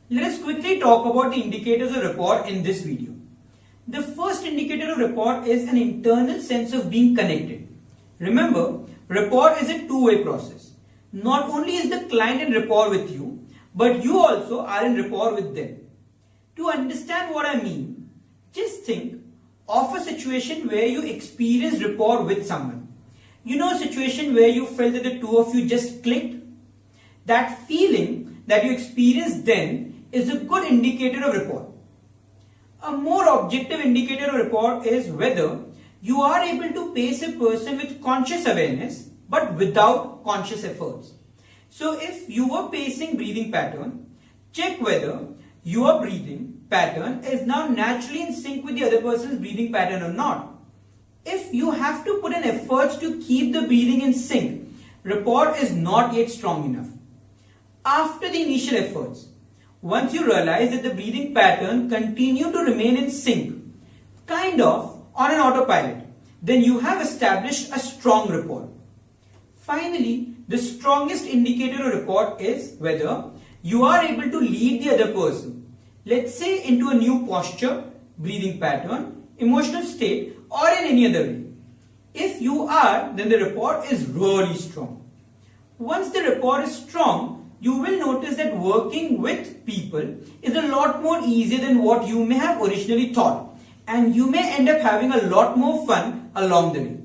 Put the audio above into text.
Let us quickly talk about the indicators of rapport in this video. The first indicator of rapport is an internal sense of being connected. Remember, rapport is a two-way process. Not only is the client in rapport with you, but you also are in rapport with them. To understand what I mean, just think of a situation where you experience rapport with someone. You know, a situation where you felt that the two of you just clicked? That feeling that you experienced then is a good indicator of rapport. A more objective indicator of rapport is whether you are able to pace a person with conscious awareness but without conscious efforts. So if you are pacing breathing pattern, check whether your breathing pattern is now naturally in sync with the other person's breathing pattern or not. If you have to put in efforts to keep the breathing in sync, rapport is not yet strong enough. After the initial efforts, once you realize that the breathing pattern continue to remain in sync, kind of on an autopilot, then you have established a strong rapport. Finally, the strongest indicator of rapport is whether you are able to lead the other person, let's say into a new posture, breathing pattern, emotional state, or in any other way. If you are, then the rapport is really strong. Once the rapport is strong, you will notice that working with people is a lot more easier than what you may have originally thought, and you may end up having a lot more fun along the way.